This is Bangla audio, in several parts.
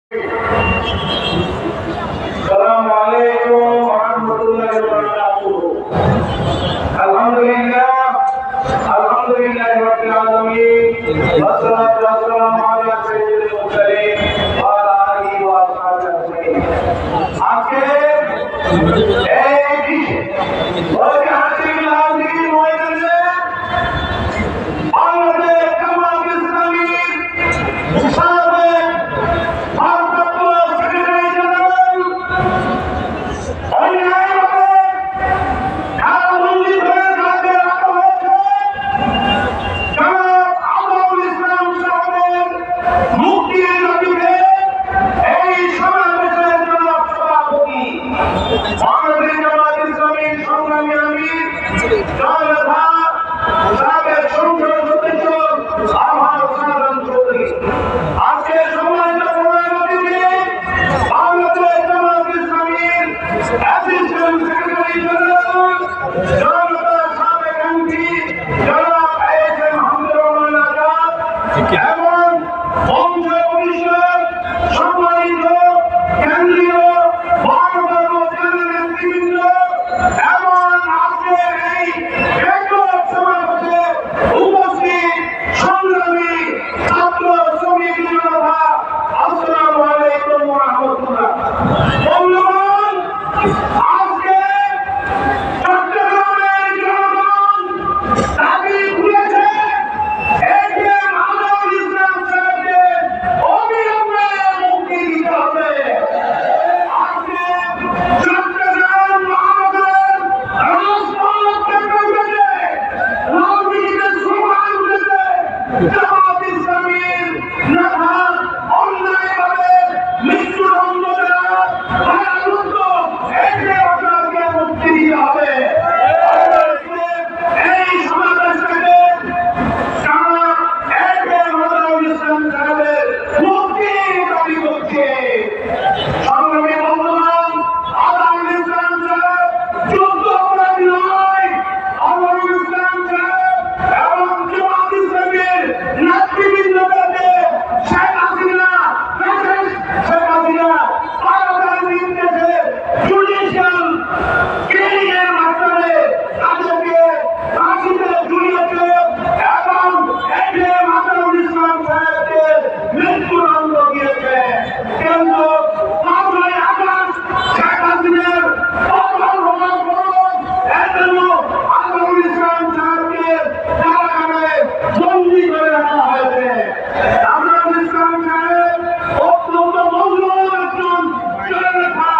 السلام عليكم ورحمة الله وبركاته. الحمد لله رب العالمين والصلاة والسلام على سيد المرسلين وعلى آله وأصحابه أجمعين. আজকে এই ঐতিহাসিক লালদিঘি ময়দানে বাংলাদেশ জামাত ইসলামীর সাবেক ভারপ্রাপ্ত সেক্রেটারি জেনারেল অন্যায়ভাবে কারাবন্দী করে রাখা হয়েছে জনাব আবুল ইসলাম সাহেবের মুক্তির দাবিতে এই সমাবেশের জনাব সভাপতি বাংলাদেশ জামাত ইসলামীর সংগ্রামী আমির জনতা সাবেক সংসদ সদস্য আহমদ সালাম চৌধুরী। আজকে সম্মানিত প্রধান অতিথি বাংলাদেশ জামাত ইসলামীর অ্যাসিস্ট্যান্ট সেক্রেটারি জেনারেল জনতা সাবেক এমপি জনাব এস.এম. হামিদুর রহমান আজাদ এবং মঞ্চ পরিষদ সম্মানিত কেন্দ্রীয় ভারপ্রাপ্ত জেনারেল নেতৃবৃন্দ এবং আজকের এই বিক্ষোভ সমাবেশে উপস্থিত সংগ্রামী ছাত্র শ্রমিক জনতা, আসসালামু আলাইকুম ওয়া রাহমাতুল্লাহ। বন্ধুগণ, আজকে চট্টগ্রামের জনগণ দাবি তুলেছে এটিএম আনোয়ারুল ইসলাম সাহেবকে অবিলম্বে মুক্তি দিতে হবে। আজকে চট্টগ্রাম মহানগরের রাজপথ থেকে উঠেছে, রাজনীতিতে স্লোগান উঠেছে, জামাত ইসলামীর নেতা অন্যায়ভাবে মৃত্যুদণ্ড দেওয়া ভয়ানক এটিএম আনোয়ারকে মুক্তি দিতে হবে। এই সমাবেশ থেকে জনাব এটিএম আনোয়ারুল ইসলাম সাহেবের মুক্তির দাবি করছে। সংগ্রামী বন্ধুগণ, আনোয়ারুল ইসলাম সাহেব যুদ্ধ অপরাধী নয়। আনোয়ারুল ইসলাম সাহেব এবং জামাত ইসলামীর নেতৃবৃন্দকে শেখ হাসিনা কারাগারের নির্দেশে জুডিশিয়াল কিলিংয়ের মাধ্যমে তাদেরকে ফাঁসিতে ঝুলিয়েছে এবং এটিএম আনোয়ারুল ইসলাম সাহেবকে মৃত্যুদণ্ড দিয়েছে। কিন্তু 5ই আগস্ট শেখ হাসিনার পতন হওয়ার পর এজন্য আনোয়ারুল ইসলাম সাহেবকে কারাগারে বন্দী করে রাখা হয়েছে। আনোয়ারুল ইসলাম সাহেব অত্যন্ত মূল্যবান একজন জননেতা,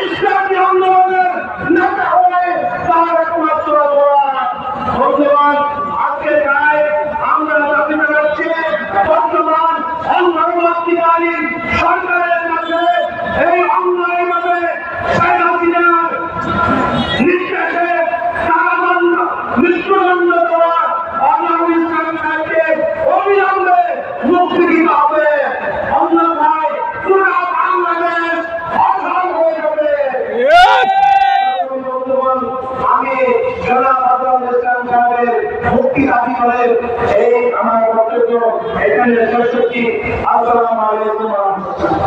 ইসলামী আন্দোলনের নেতা হয়ে তার একমাত্র অপরাধ। বন্ধুগণ, আজকে তাই আমরা দাবি জানাচ্ছি বর্তমান অন্তর্বর্তীকালীন সরকারের কাছে এই অন্যায়ভাবে শেখ হাসিনার নির্দেশে কারাদণ্ড মৃত্যুদণ্ড দেওয়া আনোয়ারুল ইসলাম সাহেবকে অবিলম্বে মুক্তি দিতে হবে। অন্যথায় পুরা বাংলাদেশ অচল হয়ে যাবে। বন্ধুগণ, আমি জনাব আনোয়ারুল ইসলাম সাহেবের মুক্তি দাবি করে এই আমার বক্তব্য এখানে শেষ করছি। আসসালামু আলাইকুম ওয়া রাহমাতুল্লাহ।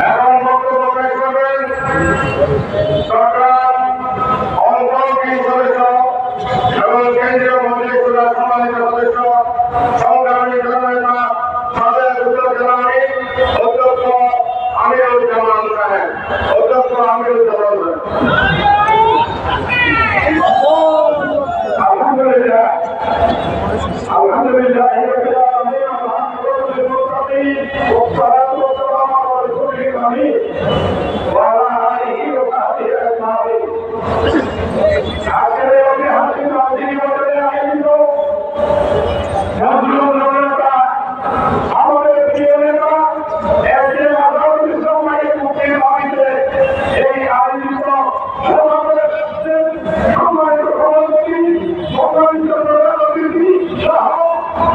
এখন বক্তব্য পেশ করবেন সরকার অন্তর্বর্তী সদস্য এবং কেন্দ্রীয় মন্ত্রিসভার সম্মানিত সদস্য সংগ্রামী জননেতা সাবেক উপজেলা আমির অধ্যক্ষ আমিরুজ্জামান সাহেব। আলহামদুলিল্লাহ আলহামদুলিল্লাহ আমাদের প্রিয় নেতা এটিএম আনোয়ারুল ইসলাম সাহেবের মুক্তির দাবিতে এই আয়োজিত সমাবেশের সম্মানিত সভাপতি, সম্মানিত প্রধান অতিথি সহ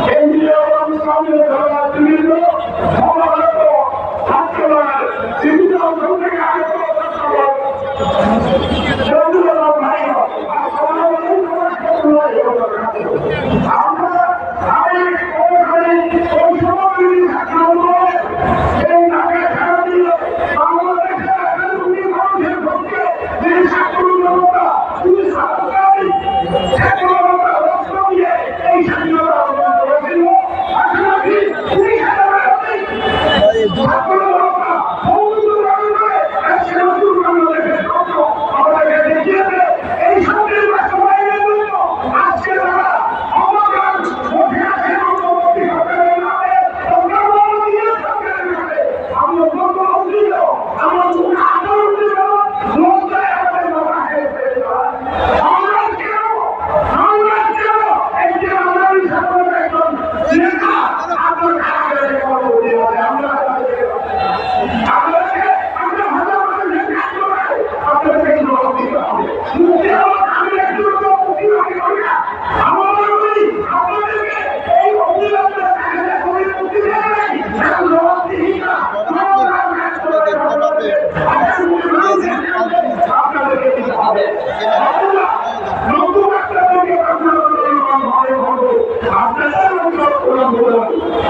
কেন্দ্রীয় এবং স্থানীয় জননেতৃবৃন্দ, সমবেত ছাত্রদলের বিভিন্ন অঞ্চল থেকে আগত বন্ধুরা, ভাইরা, আসসালামু আলাইকুম ওয়া রাহমাতুল্লাহি ওয়া বারাকাতুহু। আমরা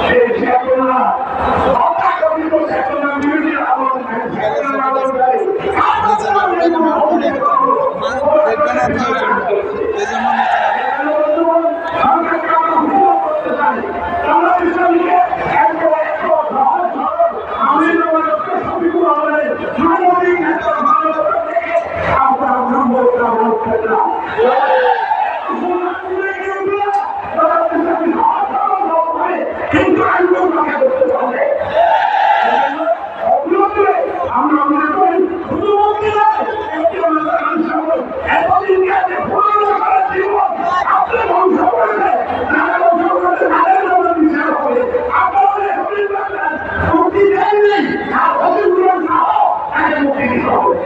সেই চেতনা অত্যাকথিত চেতনা বিরোধী আন্দোলন কিন্তু আন্দোলনকে করতে হবে। আমরা মনে করি শুধুমাত্র এতদিন জীবন আপনি ধ্বংস করলে মুক্তি দেননি আর অতিগুলো খাও তাকে মুক্তি দিতে হবে।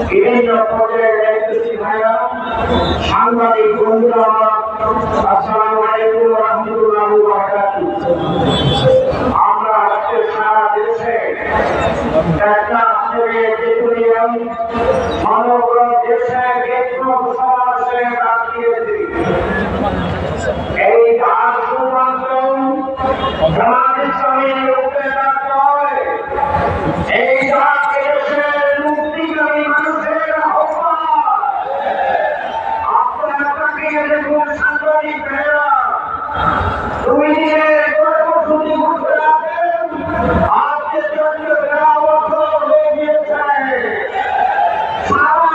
বিভিন্ন পর্যায়ে দায়িত্বশীল ভাইরা, সাংবাদিক বন্ধুরা, আসসালামু আলাইকুম ওয়া রাহমাতুল্লাহি ওয়া বারাকাতুহু। আমরা আজকে সারা দেশে একটা সমগ্র দেশে বিক্ষোভ সমাবেশে ডাক দিয়েছি। এই ডাক শুধুমাত্র জামাত ইসলামী লোকদের ডাক নয়, এই ডাক দেশের মুক্তিকামী মানুষের আহ্বান। আপনারা তাকিয়ে দেখুন সাংবাদিক ভাইরা, 2 দিনের কর্মসূচি ঘুরতে রাখেন, আজকে 14 বছর হয়ে গিয়েছে। সারা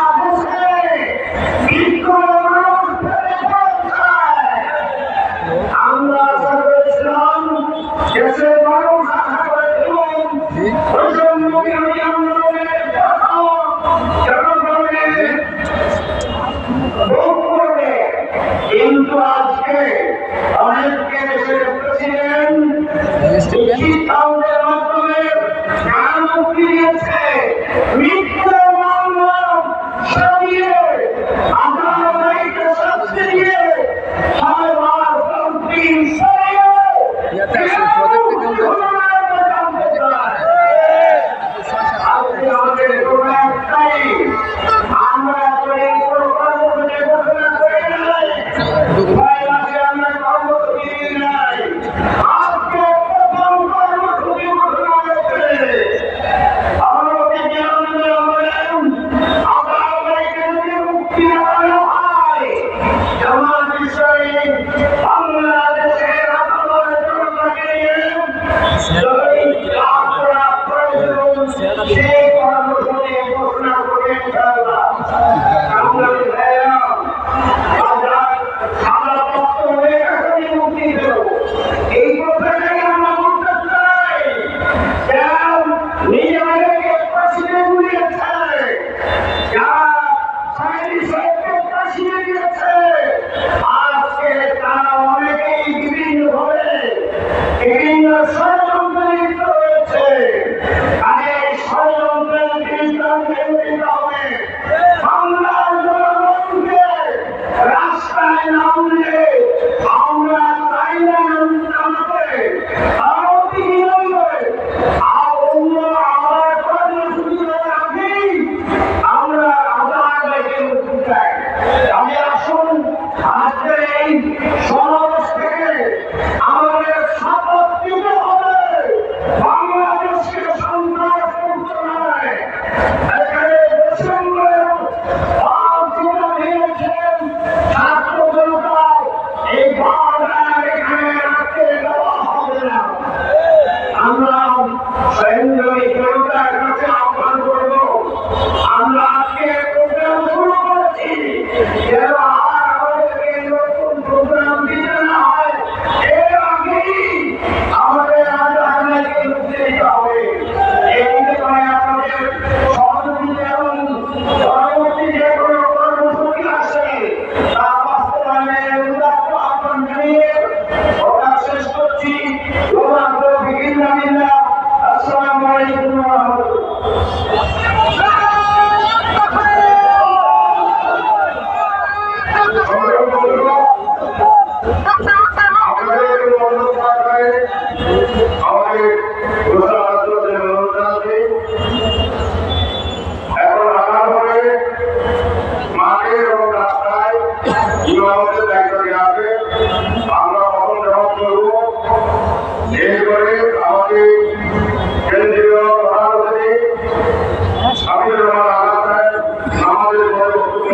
আমাদের বক্তব্য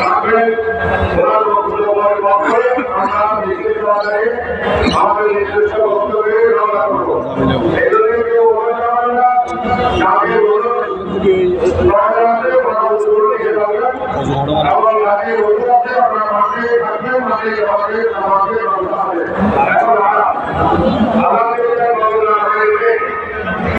রাখবেন। ওনার বক্তব্যের পক্ষে আমরা নির্দিষ্ট আকারে আমাদের নির্দিষ্ট বক্তব্যে রওনা করবো। এজন্য কেউ বলে যাবেন না, নাকি বলুন এবং নাকি বলতে আপনার মাঠে থাকবেন, মাঠে আমাদের